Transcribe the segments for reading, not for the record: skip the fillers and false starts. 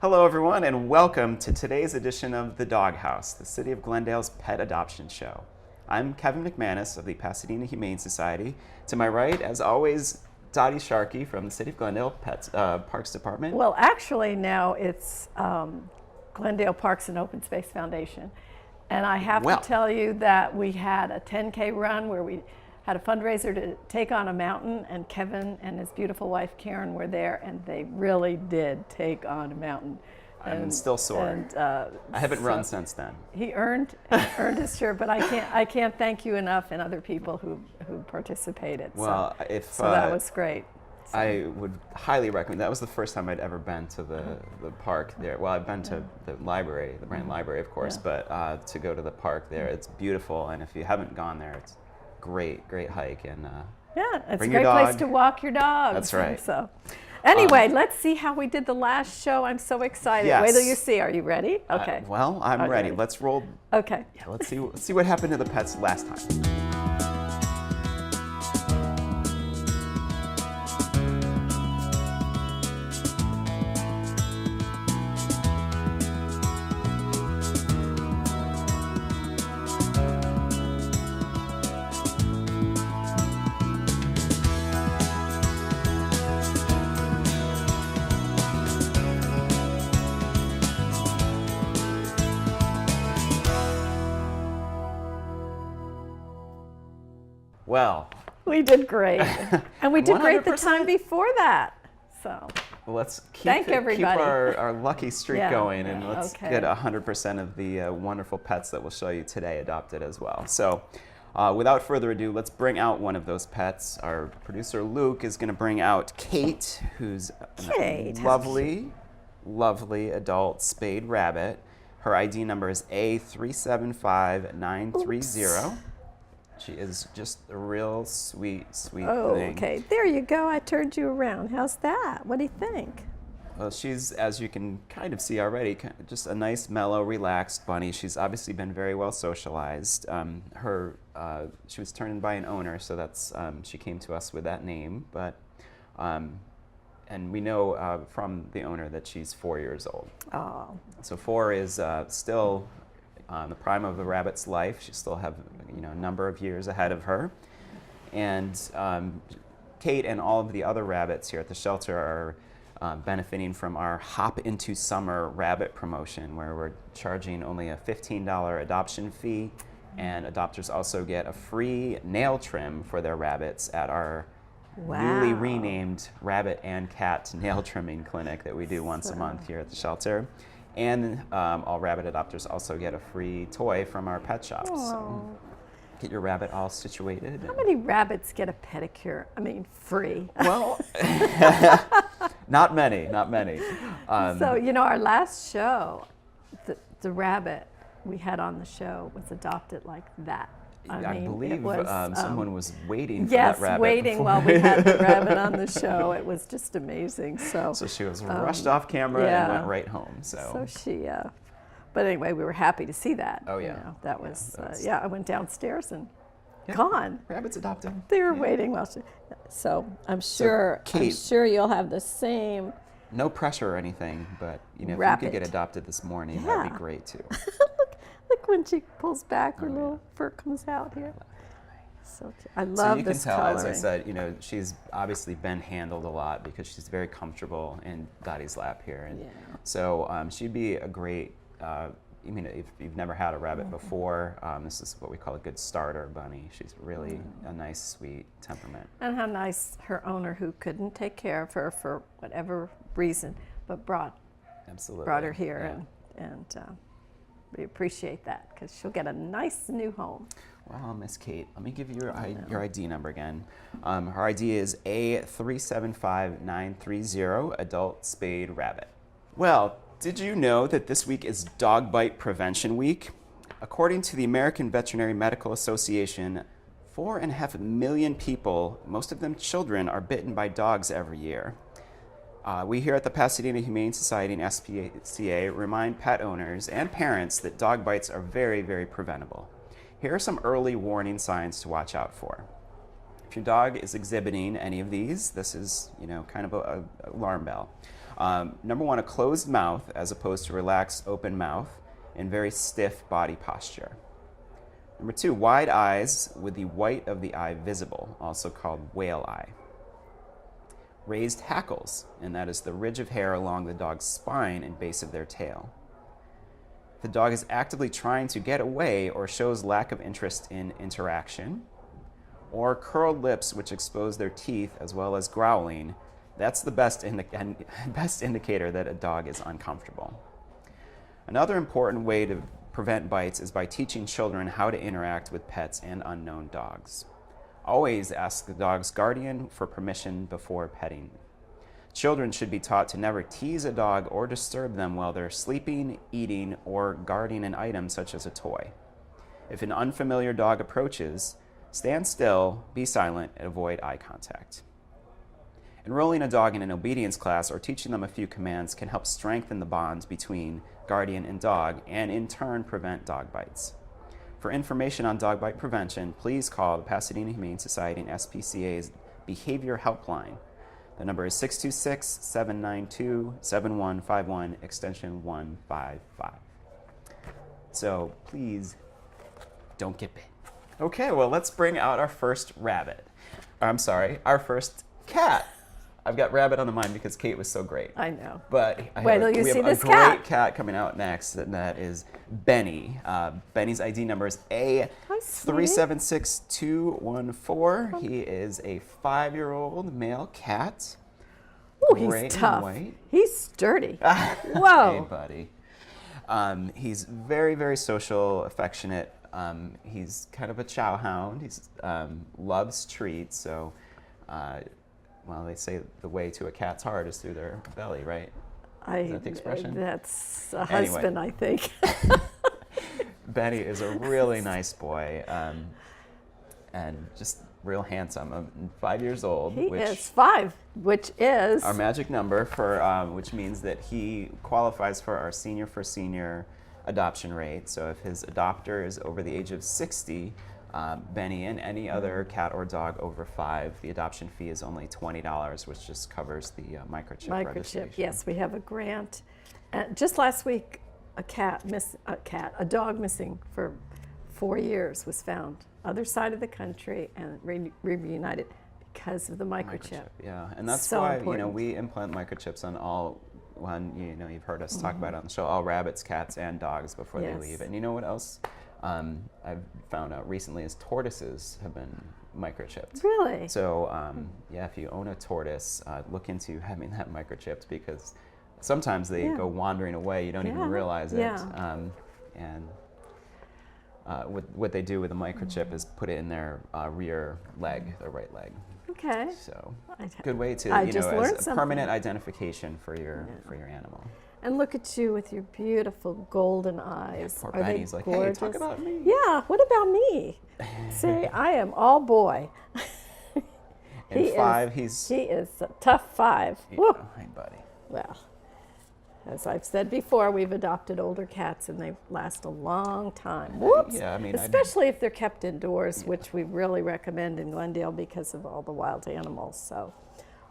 Hello, everyone, and welcome to today's edition of The Doghouse, the City of Glendale's pet adoption show. I'm Kevin McManus of the Pasadena Humane Society. To my right, as always, Dottie Sharkey from the City of Glendale Parks Department. Well, actually, now it's Glendale Parks and Open Space Foundation. And I have to tell you that we had a 10K run where we had a fundraiser to take on a mountain, and Kevin and his beautiful wife Karen were there, and they really did take on a mountain. I'm still sore. And, I haven't run since then. He earned his share, but I can't thank you enough and other people who participated. Well, so that was great. So. I would highly recommend. That was the first time I'd ever been to the park there. Well, I've been to the library, the Brand Library, of course, but to go to the park there, it's beautiful, and if you haven't gone there, it's great hike, and it's a great place to walk your dogs. That's right. So, anyway, let's see how we did the last show. I'm so excited. Yes. Wait till you see. Are you ready? Okay. Well, I'm ready. Let's roll. Okay. Yeah, let's see what happened to the pets last time. Well, we did great, and we did great the time before that. So let's keep our lucky streak going, and let's get 100% of the wonderful pets that we'll show you today adopted as well. So without further ado, let's bring out one of those pets. Our producer Luke is going to bring out Kate, who's a lovely adult spayed rabbit. Her ID number is A375930. She is just a real sweet thing. Okay, there you go. I turned you around. How's that? What do you think? Well, she's, as you can kind of see already, just a nice, mellow, relaxed bunny. She's obviously been very well socialized. She was turned in by an owner, so that's she came to us with that name. But and we know from the owner that she's 4 years old. Oh. So 4 is still the prime of the rabbit's life. She still have a number of years ahead of her, and Kate and all of the other rabbits here at the shelter are benefiting from our Hop Into Summer rabbit promotion, where we're charging only a $15 adoption fee, and adopters also get a free nail trim for their rabbits at our newly renamed rabbit and cat nail trimming clinic that we do once a month here at the shelter. And all rabbit adopters also get a free toy from our pet shop. So get your rabbit all situated. How many rabbits get a pedicure? I mean, free. Well, not many. So, our last show, the rabbit we had on the show was adopted like that. I believe someone was waiting for that rabbit. Yes, waiting while we had the rabbit on the show. It was just amazing. So she was rushed off camera and went right home. So she, but anyway, we were happy to see that. Oh yeah. That was, I went downstairs and gone. Rabbit's adopted. They were waiting while she, so I'm sure you'll have the same. No pressure or anything, but if you could get adopted this morning, that'd be great too. Look when she pulls back, her little fur comes out here. So I love this coloring. So you can tell, as I said, she's obviously been handled a lot because she's very comfortable in Dottie's lap here. And so she'd be a great, if you've never had a rabbit before, this is what we call a good starter bunny. She's really a nice, sweet temperament. And how nice her owner, who couldn't take care of her for whatever reason, but brought her here, and we appreciate that because she'll get a nice new home. Well, Miss Kate, let me give you your ID number again. Her ID is A375930, adult spayed rabbit. Well, did you know that this week is Dog Bite Prevention Week? According to the American Veterinary Medical Association, 4.5 million people, most of them children, are bitten by dogs every year. We here at the Pasadena Humane Society and SPCA remind pet owners and parents that dog bites are very, very preventable. Here are some early warning signs to watch out for. If your dog is exhibiting any of these, this is, kind of an alarm bell. Number one, a closed mouth as opposed to relaxed open mouth, and very stiff body posture. Number two, wide eyes with the white of the eye visible, also called whale eye. Raised hackles, and that is the ridge of hair along the dog's spine and base of their tail. The dog is actively trying to get away or shows lack of interest in interaction. Or curled lips which expose their teeth as well as growling. That's the best indicator that a dog is uncomfortable. Another important way to prevent bites is by teaching children how to interact with pets and unknown dogs. Always ask the dog's guardian for permission before petting. Children should be taught to never tease a dog or disturb them while they're sleeping, eating, or guarding an item such as a toy. If an unfamiliar dog approaches, stand still, be silent, and avoid eye contact. Enrolling a dog in an obedience class or teaching them a few commands can help strengthen the bonds between guardian and dog and in turn prevent dog bites. For information on dog bite prevention, please call the Pasadena Humane Society and SPCA's Behavior Helpline. The number is 626-792-7151, extension 155. So please don't get bit. Okay, well, let's bring out our first rabbit. I'm sorry, our first cat. I've got rabbit on the mind because Kate was so great. I know. But wait till you see this cat. We have a great cat coming out next, and that is Benny. Benny's ID number is A376214. He is a 5-year-old male cat. Oh, he's tough. He's sturdy. Whoa. Hey, buddy. He's very, very social, affectionate. He's kind of a chow hound. He loves treats, so well, they say the way to a cat's heart is through their belly, right? Is that the expression? That's a husband, I think. Benny is a really nice boy, and just real handsome. 5 years old. He is 5, which is our magic number for, which means that he qualifies for our senior for senior adoption rate. So if his adopter is over the age of 60, Benny and any other cat or dog over 5, the adoption fee is only $20, which just covers the microchip registration. Yes, we have a grant. Just last week, a dog missing for 4 years was found other side of the country and reunited because of the microchip. Yeah, and that's so why important. we implant microchips on all. You've heard us talk about it on the show, all rabbits, cats, and dogs before they leave. And you know what else I've found out recently is tortoises have been microchipped. Really? So if you own a tortoise, look into having that microchipped because sometimes they go wandering away. You don't even realize it. And what they do with a microchip is put it in their rear leg, their right leg. Okay. So good way to as a permanent identification for your animal. And look at you with your beautiful golden eyes. Poor Are Benny's they like, gorgeous? hey, talk about me. Yeah, what about me? See, I am all boy. And he 5, he is a tough 5. Yeah, hey, buddy. Well, as I've said before, we've adopted older cats and they last a long time. Whoops. Yeah, I mean, especially if they're kept indoors, which we really recommend in Glendale because of all the wild animals. So,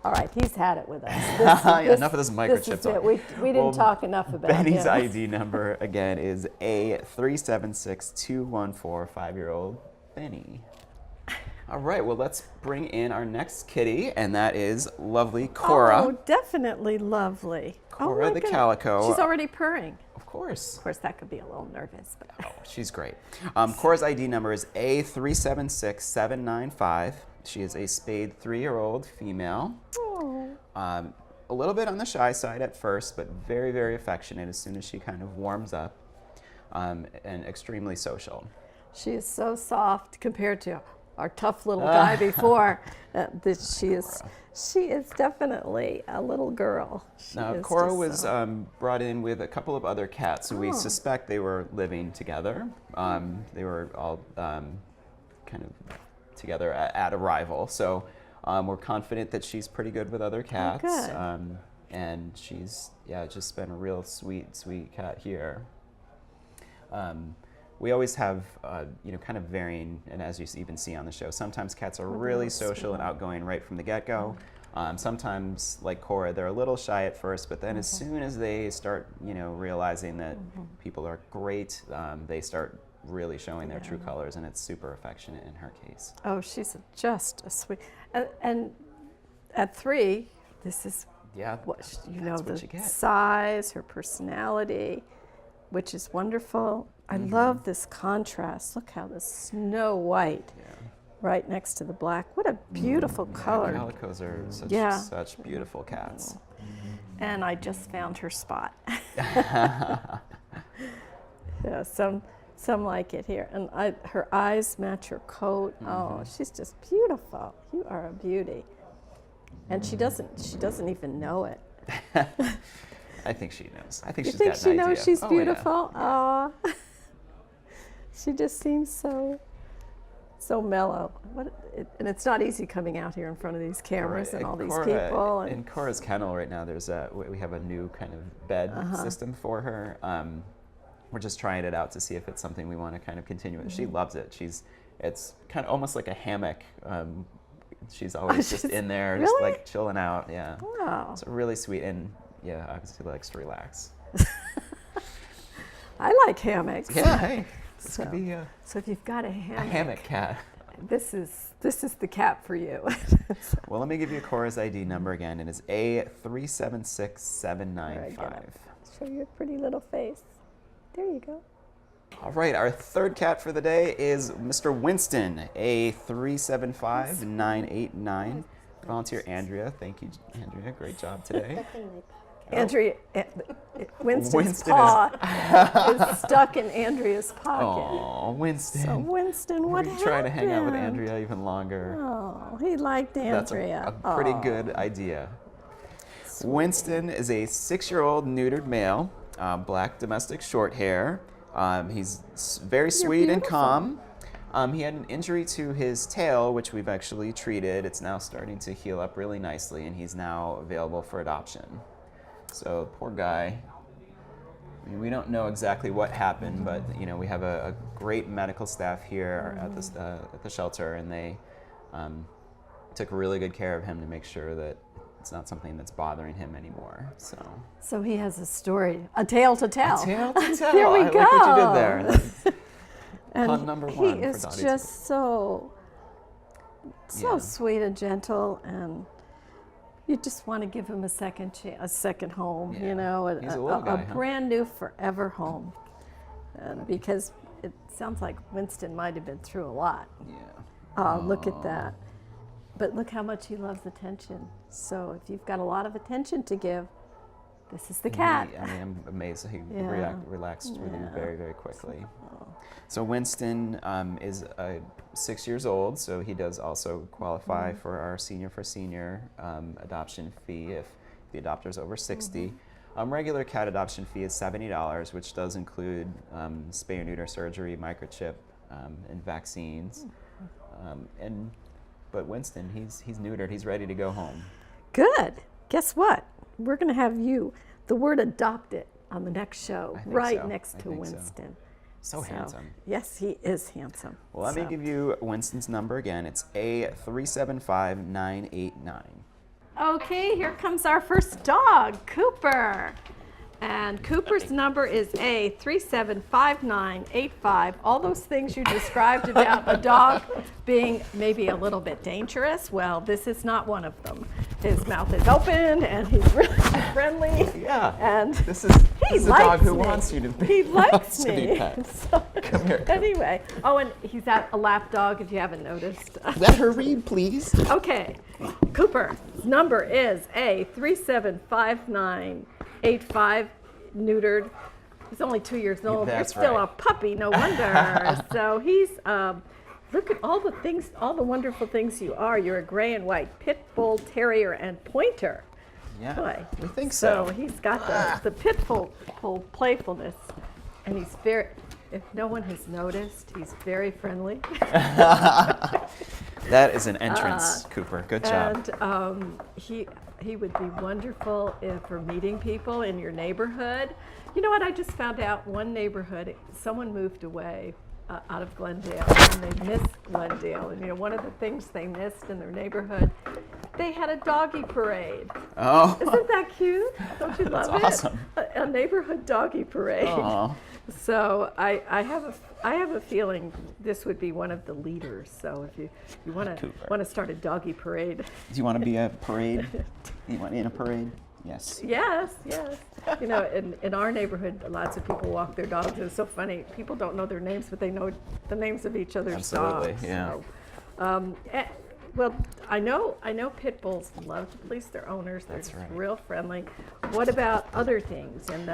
all right, he's had it with us. Enough of this microchip talk. We didn't talk enough about Benny's him. ID number, again, is A376214, 5-year-old Benny. All right, well, let's bring in our next kitty, and that is lovely Korra. Oh, definitely lovely. Korra the calico. She's already purring. Of course. Of course, that could be a little nervous. But. Oh, she's great. Korra's ID number is A376795. She is a spayed 3-year-old female. Oh. A little bit on the shy side at first, but very, very affectionate as soon as she kind of warms up, and extremely social. She is so soft compared to our tough little guy before. She is definitely a little girl. Now, Korra was brought in with a couple of other cats, so we suspect they were living together. They were all kind of together at arrival, so we're confident that she's pretty good with other cats. Oh, good. And she's just been a real sweet cat here. We always have, kind of varying, and as you even see on the show, sometimes cats are really social and outgoing right from the get-go. Sometimes, like Korra, they're a little shy at first, but then as soon as they start, realizing that people are great, they start really showing their true colors, and it's super affectionate in her case. Oh, she's just a sweet. And at 3, this is what the size, her personality, which is wonderful. I love this contrast. Look how the snow white right next to the black. What a beautiful color. Calicos are such beautiful cats. And I just found her spot. Some like it here. And her eyes match her coat. Oh, she's just beautiful. You are a beauty. And she doesn't even know it. I think she knows. I think you she's think got she an knows idea. she's beautiful? Oh, yeah. She just seems so mellow. And it's not easy coming out here in front of these cameras and all these people. In Korra's kennel right now, we have a new kind of bed system for her. We're just trying it out to see if it's something we want to kind of continue with. She loves it. It's kind of almost like a hammock. She's always just in there, just like chilling out. Yeah. Wow. So really sweet, and obviously likes to relax. I like hammocks. Yeah. Hey, this could be so if you've got a hammock cat. This is the cat for you. Well, let me give you Korra's ID number again. It is A376795. Show your pretty little face. There you go. All right, our third cat for the day is Mr. Winston, A375989. Volunteer Andrea. Thank you, Andrea. Great job today. Andrea, Winston's paw is stuck in Andrea's pocket. Oh, Winston. So Winston, what happened? Try to hang out with Andrea even longer. Oh, he liked Andrea. That's a pretty good idea. Sweet. Winston is a 6-year-old neutered male, black domestic short hair. He's very sweet and calm. He had an injury to his tail, which we've actually treated. It's now starting to heal up really nicely, and he's now available for adoption. So poor guy. I mean, we don't know exactly what happened, but we have a great medical staff here at the shelter, and they took really good care of him to make sure that it's not something that's bothering him anymore. So he has a story, a tale to tell. A tale to tell. There we go. I like what you did there. And pun number 1 he for is Dottie's just so sweet and gentle, and you just want to give him a second home, He's a little guy, brand new forever home. And because it sounds like Winston might have been through a lot. Yeah. Look at that. But look how much he loves attention. So if you've got a lot of attention to give, this is the cat. I'm amazed he relaxed with him very, very quickly. So Winston is 6 years old, so he does also qualify for our senior adoption fee if the adopter's over 60. Regular cat adoption fee is $70, which does include spay or neuter surgery, microchip, and vaccines. But Winston, he's neutered. He's ready to go home. Good. Guess what? We're going to have the word adopted on the next show, next to Winston. So handsome. Yes, he is handsome. Well, let me give you Winston's number again. It's A375989. Okay, here comes our first dog, Cooper. And Cooper's number is A375985. All those things you described about a dog being maybe a little bit dangerous, well, this is not one of them. His mouth is open, and he's really friendly. Yeah, and this is a dog who wants you to be. He likes me. So, come here. Anyway, and he's a lap dog, if you haven't noticed. Let her read, please. Okay, Cooper's number is A375985, neutered. He's only 2 years old. That's He's still right. a puppy, no wonder. So he's, look at all the things, all the wonderful things you are. You're a gray and white pit bull terrier and pointer. Yeah, Boy. we think so. So he's got the pit bull playfulness, and he's very, if no one has noticed, he's very friendly. That is an entrance, Cooper. Good job. And he would be wonderful for meeting people in your neighborhood. You know what? I just found out one neighborhood, someone moved away out of Glendale, and they missed Glendale. And one of the things they missed in their neighborhood they had a doggy parade. Oh. Isn't that cute? Don't you love it? That's awesome. A neighborhood doggy parade. Oh. So I have a feeling this would be one of the leaders. So if you want to start a doggy parade. Do you want to be a parade? You want in a parade? Yes. Yes. You know, in our neighborhood, lots of people walk their dogs. It's so funny. People don't know their names, but they know the names of each other's dogs. Absolutely, yeah. So, well, I know pit bulls love to please their owners. They're That's right. real friendly. What about other things? And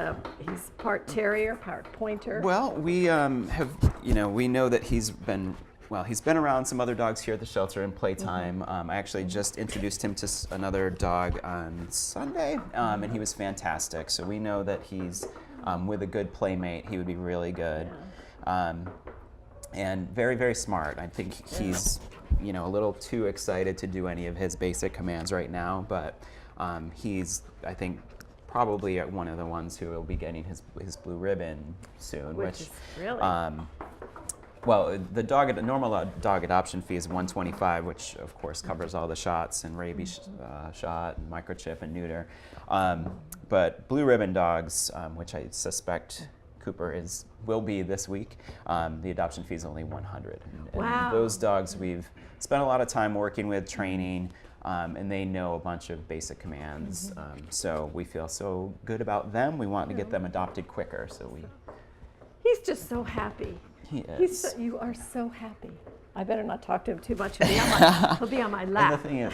he's part terrier, part pointer. Well, we we know that he's been around some other dogs here at the shelter in playtime. I actually just introduced him to another dog on Sunday, and he was fantastic. So we know that he's with a good playmate, he would be really good. And very, very smart. I think he's a little too excited to do any of his basic commands right now, but he's, I think, probably one of the ones who will be getting his blue ribbon soon. Which is really? Well, the normal dog adoption fee is $125, which of course covers all the shots and rabies shot and microchip and neuter. But blue ribbon dogs, which I suspect Cooper will be this week, the adoption fee is only $100. Wow. And those dogs we've spent a lot of time working with, training, and they know a bunch of basic commands. So we feel so good about them. We want to get them adopted quicker. So He's just so happy. He is. You are so happy. I better not talk to him too much. He'll be on my lap. And the thing is,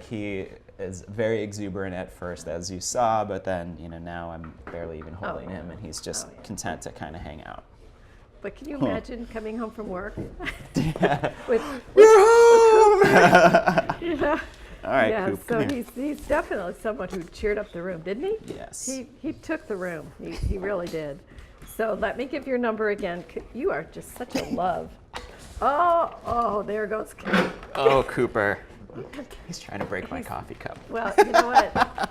he is very exuberant at first, as you saw, but then, now I'm barely even holding him, and he's just content to kind of hang out. But can you imagine coming home from work We're home! All right, yeah, Coop, so come here. he's definitely someone who cheered up the room, didn't he? Yes. He took the room. He really did. So let me give your number again. You are just such a love. Oh, there goes Coop. Oh, Cooper. He's trying to break my coffee cup. Well, you know what?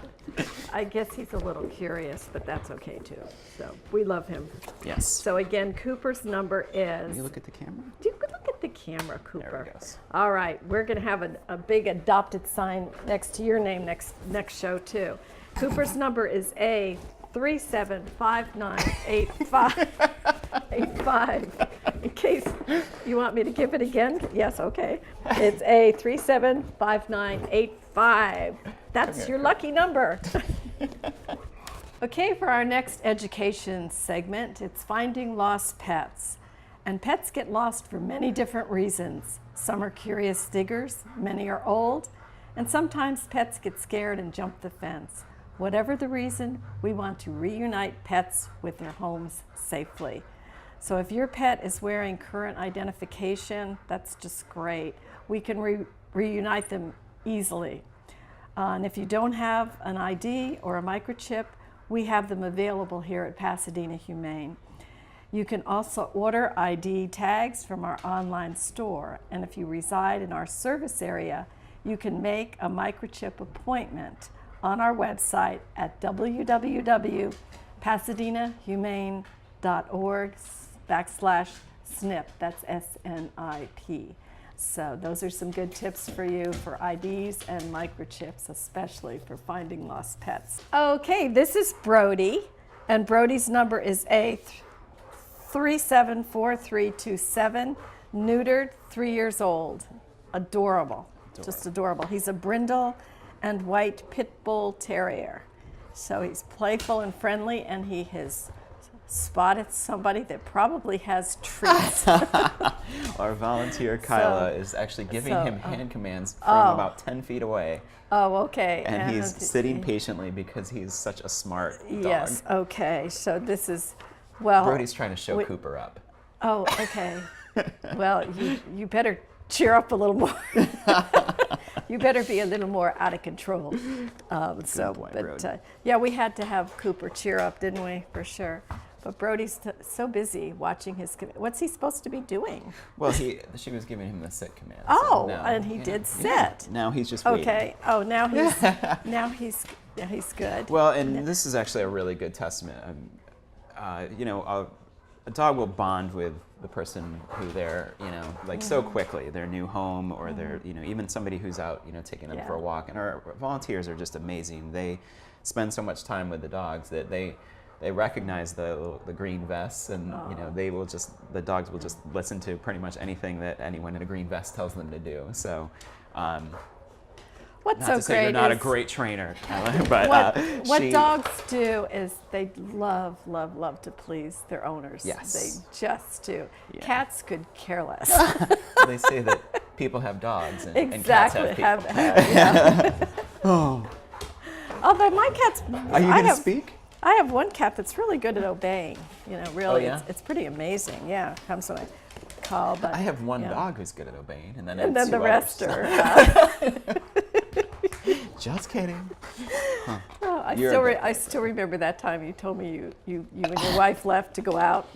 I guess he's a little curious, but that's okay too. So we love him. Yes. So again, Cooper's number is. Can you look at the camera? You could look at the camera, Cooper. There it goes. All right, we're going to have a big adopted sign next to your name next show too. Cooper's number is A375985. In case you want me to give it again, yes, okay. It's A375985. That's your lucky number. Okay, for our next education segment, it's finding lost pets. And pets get lost for many different reasons. Some are curious diggers, many are old, and sometimes pets get scared and jump the fence. Whatever the reason, we want to reunite pets with their homes safely. So if your pet is wearing current identification, that's just great. We can reunite them easily. And if you don't have an ID or a microchip, we have them available here at Pasadena Humane. You can also order ID tags from our online store. And if you reside in our service area, you can make a microchip appointment on our website at www.pasadenahumane.org/SNP. That's SNIP. So those are some good tips for you for IDs and microchips, especially for finding lost pets. Okay, this is Brody, and Brody's number is A374327, neutered, 3 years old. Adorable, just adorable. He's a brindle and white pit bull terrier. So he's playful and friendly, and he has spotted somebody that probably has treats. Our volunteer Kyla is actually giving him hand commands from about 10 feet away. Oh, okay. And he's sitting patiently because he's such a smart dog. Yes, okay. So this is, well. Brody's trying to show Cooper up. Oh, okay. Well, you better cheer up a little more. You better be a little more out of control. Yeah, we had to have Cooper cheer up, didn't we? For sure. But Brody's so busy watching his. What's he supposed to be doing? Well, she was giving him the sit command. Oh, so and he did sit. Yeah. Now he's just waiting. Okay. Oh, now he's good. Well, and this is actually a really good testament. A dog will bond with the person who they're, like so quickly, their new home, or their, even somebody who's out, taking them for a walk. And our volunteers are just amazing. They spend so much time with the dogs that they recognize the green vests, and the dogs will just listen to pretty much anything that anyone in a green vest tells them to do. So. What's not so to say great you're not a is great trainer, but what dogs do is they love to please their owners. Yes. They just do. Yeah. Cats could care less. They say that people have dogs and, Exactly. and cats have people. Yeah. Oh. Although my cats, Are you going to speak? I have one cat that's really good at obeying. Really, yeah? it's pretty amazing. Yeah, comes when I call. But I have one dog who's good at obeying, and then the rest others. are. Just kidding. Huh. Oh, I still remember that time you told me you and your wife left to go out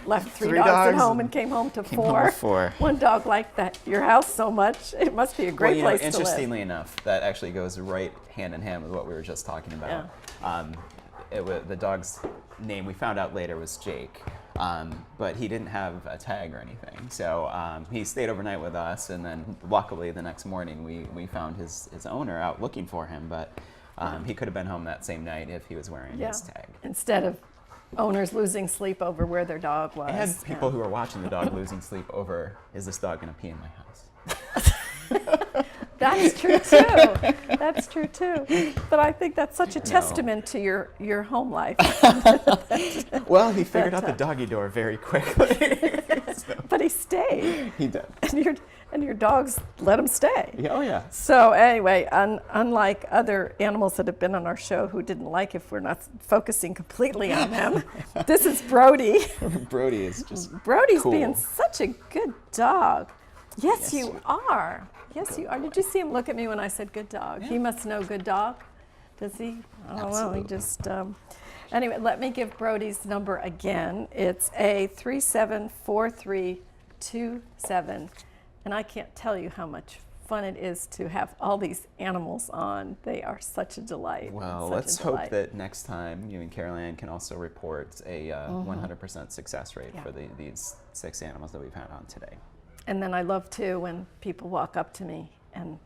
left three dogs at home and came home to four. One dog liked your house so much. It must be a great place to live. Interestingly enough, that actually goes right hand in hand with what we were just talking about. Yeah. The dog's name we found out later was Jake. But he didn't have a tag or anything. So he stayed overnight with us, and then luckily the next morning we found his owner out looking for him, but he could have been home that same night if he was wearing his tag. Instead of owners losing sleep over where their dog was. And people who were watching the dog losing sleep over, is this dog going to pee in my house? That's true too. That's true too. But I think that's such a testament to your home life. Well, he figured out the doggy door very quickly. So. But he stayed. He did. And your dogs let him stay. Yeah, oh yeah. So anyway, unlike other animals that have been on our show who didn't like if we're not focusing completely on them, this is Brody. Brody is just Brody's cool. being such a good dog. Yes, you are. Yes, you are. Did you see him look at me when I said good dog? Yeah. He must know good dog. Does he? I don't know. He just. Anyway, let me give Brody's number again. It's A374327. And I can't tell you how much fun it is to have all these animals on. They are such a delight. Well, let's hope that next time you and Carol Ann can also report a 100% success rate for these 6 animals that we've had on today. And then I love too when people walk up to me and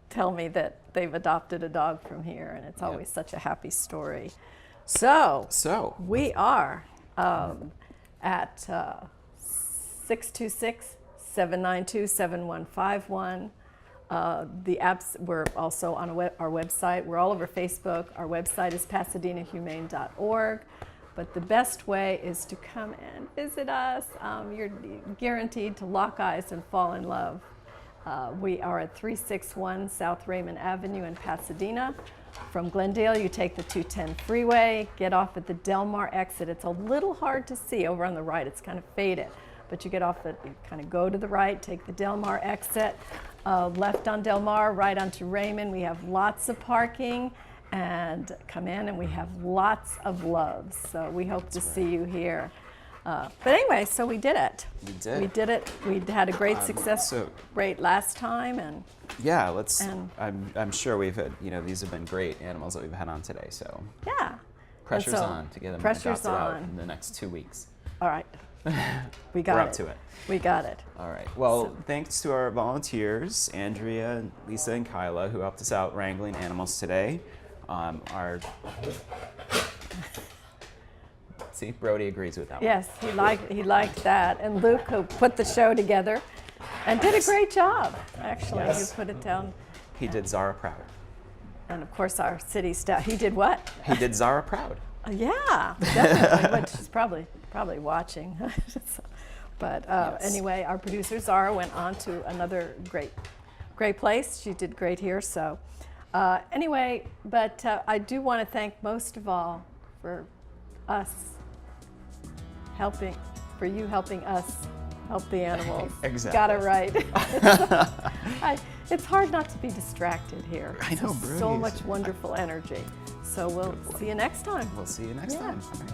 tell me that they've adopted a dog from here, and it's always such a happy story. So we are at 626-792-7151. The apps, we're also on our website. We're all over Facebook. Our website is pasadenahumane.org. But the best way is to come and visit us. You're guaranteed to lock eyes and fall in love. We are at 361 South Raymond Avenue in Pasadena. From Glendale, you take the 210 freeway, get off at the Del Mar exit. It's a little hard to see over on the right. It's kind of faded. But you get off you kind of go to the right, take the Del Mar exit, left on Del Mar, right onto Raymond. We have lots of parking. And come in, and we have lots of loves. So we hope to see you here. But anyway, so we did it. We did. We did it. We had a great success rate last time, and yeah, I'm sure we've had. These have been great animals that we've had on today. So yeah, pressure's on to get them adopted out in the next 2 weeks. All right. We got We're it. up to it. We got it. All right. Well, thanks to our volunteers, Andrea, Lisa, and Kyla, who helped us out wrangling animals today. See, Brody agrees with that one. Yes, he liked that. And Luke, who put the show together and did a great job, actually. Yes. You put it down. He did Zara proud. And of course, our city staff. He did what? He did Zara proud. Yeah, definitely. But she's probably watching. But anyway, our producer Zara went on to another great place. She did great here. So anyway, but I do want to thank most of all for you helping us help the animals. Exactly. Got it right. It's hard not to be distracted here. I know, Brody. So much wonderful energy. So we'll see you next time. We'll see you next time. All right.